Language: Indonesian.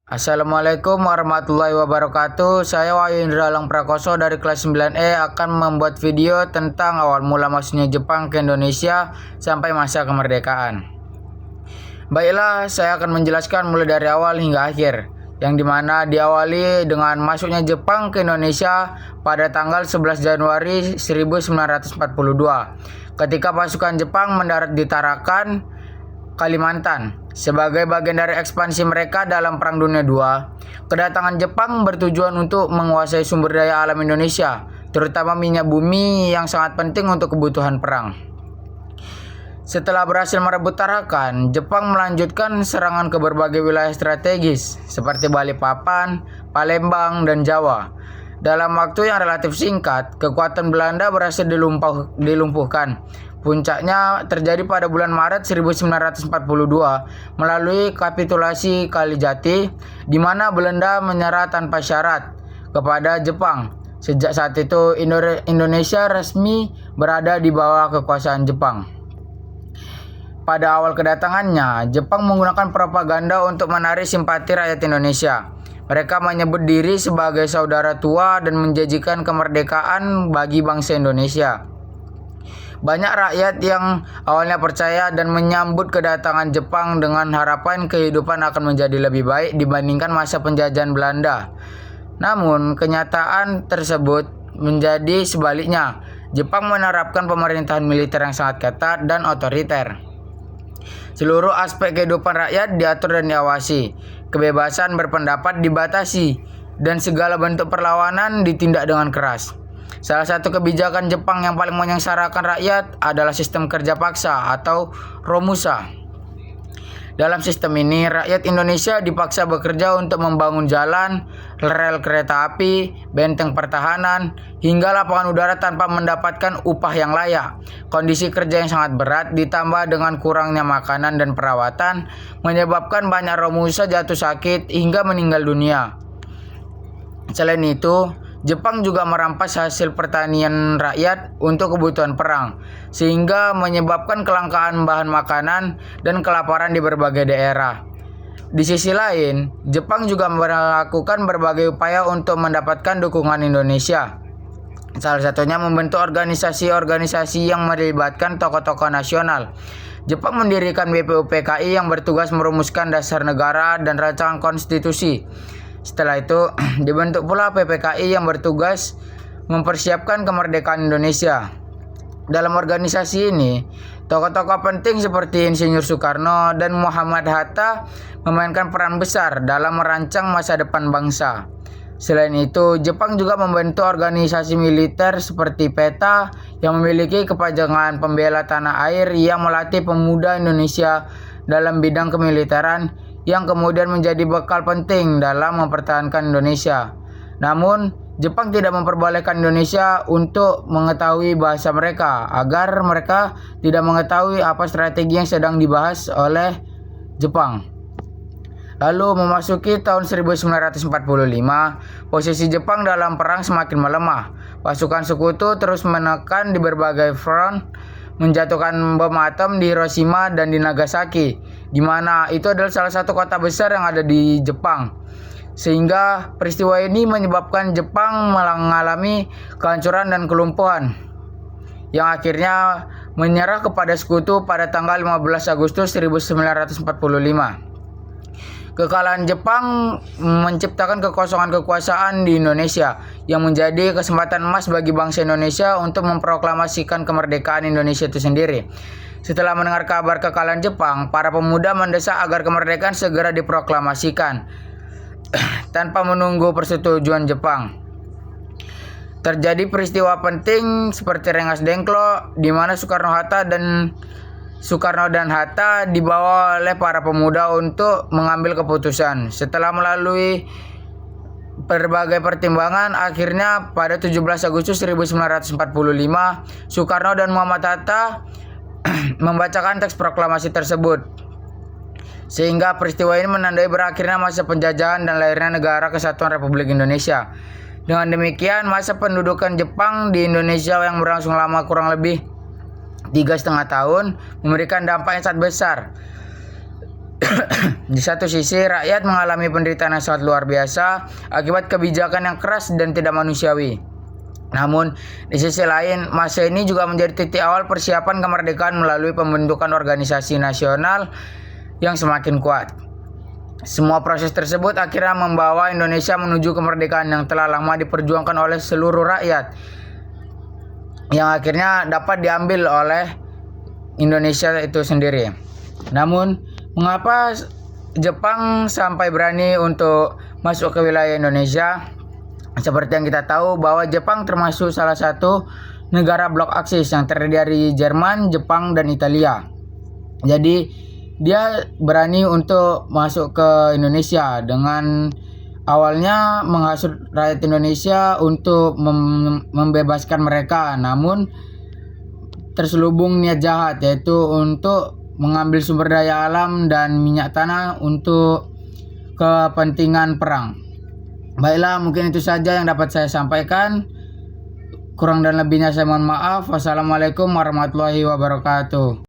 Assalamualaikum warahmatullahi wabarakatuh. Saya Wahyu Indra Alang Prakoso dari kelas 9E akan membuat video tentang awal mula masuknya Jepang ke Indonesia sampai masa kemerdekaan. Baiklah, saya akan menjelaskan mulai dari awal hingga akhir, yang dimana diawali dengan masuknya Jepang ke Indonesia pada tanggal 11 Januari 1942 ketika pasukan Jepang mendarat di Tarakan, Kalimantan. Sebagai bagian dari ekspansi mereka dalam Perang Dunia II, kedatangan Jepang bertujuan untuk menguasai sumber daya alam Indonesia, terutama minyak bumi yang sangat penting untuk kebutuhan perang. Setelah berhasil merebut Tarakan, Jepang melanjutkan serangan ke berbagai wilayah strategis seperti Balikpapan, Palembang, dan Jawa. Dalam waktu yang relatif singkat, kekuatan Belanda berhasil dilumpuhkan. Puncaknya terjadi pada bulan Maret 1942 melalui kapitulasi Kalijati, di mana Belanda menyerah tanpa syarat kepada Jepang. Sejak saat itu, Indonesia resmi berada di bawah kekuasaan Jepang. Pada awal kedatangannya, Jepang menggunakan propaganda untuk menarik simpati rakyat Indonesia. Mereka menyebut diri sebagai saudara tua dan menjanjikan kemerdekaan bagi bangsa Indonesia. Banyak rakyat yang awalnya percaya dan menyambut kedatangan Jepang dengan harapan kehidupan akan menjadi lebih baik dibandingkan masa penjajahan Belanda. Namun, kenyataan tersebut menjadi sebaliknya. Jepang menerapkan pemerintahan militer yang sangat ketat dan otoriter. Seluruh aspek kehidupan rakyat diatur dan diawasi. Kebebasan berpendapat dibatasi dan segala bentuk perlawanan ditindak dengan keras. Salah satu kebijakan Jepang yang paling menyengsarakan rakyat adalah sistem kerja paksa atau Romusa. Dalam sistem ini, rakyat Indonesia dipaksa bekerja untuk membangun jalan, rel kereta api, benteng pertahanan, hingga lapangan udara tanpa mendapatkan upah yang layak. Kondisi kerja yang sangat berat ditambah dengan kurangnya makanan dan perawatan menyebabkan banyak Romusa jatuh sakit hingga meninggal dunia. Selain itu, Jepang juga merampas hasil pertanian rakyat untuk kebutuhan perang, sehingga menyebabkan kelangkaan bahan makanan dan kelaparan di berbagai daerah. Di sisi lain, Jepang juga melakukan berbagai upaya untuk mendapatkan dukungan Indonesia. Salah satunya membentuk organisasi-organisasi yang melibatkan tokoh-tokoh nasional. Jepang mendirikan BPUPKI yang bertugas merumuskan dasar negara dan rancangan konstitusi. Setelah itu, dibentuk pula PPKI yang bertugas mempersiapkan kemerdekaan Indonesia. Dalam organisasi ini, tokoh-tokoh penting seperti Insinyur Soekarno dan Muhammad Hatta memainkan peran besar dalam merancang masa depan bangsa. Selain itu, Jepang juga membentuk organisasi militer seperti PETA yang memiliki kepanjangan pembela tanah air yang melatih pemuda Indonesia dalam bidang kemiliteran yang kemudian menjadi bekal penting dalam mempertahankan Indonesia. Namun, Jepang tidak memperbolehkan Indonesia untuk mengetahui bahasa mereka agar mereka tidak mengetahui apa strategi yang sedang dibahas oleh Jepang. Lalu memasuki tahun 1945, posisi Jepang dalam perang semakin melemah. Pasukan sekutu terus menekan di berbagai front, menjatuhkan bom atom di Hiroshima dan di Nagasaki, di mana itu adalah salah satu kota besar yang ada di Jepang. Sehingga peristiwa ini menyebabkan Jepang mengalami kehancuran dan kelumpuhan, yang akhirnya menyerah kepada sekutu pada tanggal 15 Agustus 1945. Kekalahan Jepang menciptakan kekosongan kekuasaan di Indonesia yang menjadi kesempatan emas bagi bangsa Indonesia untuk memproklamasikan kemerdekaan Indonesia itu sendiri. Setelah mendengar kabar kekalahan Jepang, para pemuda mendesak agar kemerdekaan segera diproklamasikan tanpa menunggu persetujuan Jepang. Terjadi peristiwa penting seperti Rengas Dengklok, di mana Soekarno dan Hatta dibawa oleh para pemuda untuk mengambil keputusan. Setelah melalui berbagai pertimbangan, akhirnya pada 17 Agustus 1945, Soekarno dan Muhammad Hatta membacakan teks proklamasi tersebut. Sehingga peristiwa ini menandai berakhirnya masa penjajahan dan lahirnya Negara Kesatuan Republik Indonesia. Dengan demikian, masa pendudukan Jepang di Indonesia yang berlangsung lama kurang lebih 3,5 tahun memberikan dampak yang sangat besar. Di satu sisi, rakyat mengalami penderitaan yang sangat luar biasa akibat kebijakan yang keras dan tidak manusiawi. Namun, di sisi lain, masa ini juga menjadi titik awal persiapan kemerdekaan melalui pembentukan organisasi nasional yang semakin kuat. Semua proses tersebut akhirnya membawa Indonesia menuju kemerdekaan yang telah lama diperjuangkan oleh seluruh rakyat, yang akhirnya dapat diambil oleh Indonesia itu sendiri. Namun, mengapa Jepang sampai berani untuk masuk ke wilayah Indonesia? Seperti yang kita tahu bahwa Jepang termasuk salah satu negara blok Aksis yang terdiri dari Jerman, Jepang, dan Italia. Jadi dia berani untuk masuk ke Indonesia dengan awalnya menghasut rakyat Indonesia untuk membebaskan mereka, namun terselubung niat jahat, yaitu untuk mengambil sumber daya alam dan minyak tanah untuk kepentingan perang. Baiklah, mungkin itu saja yang dapat saya sampaikan. Kurang dan lebihnya saya mohon maaf. Wassalamualaikum warahmatullahi wabarakatuh.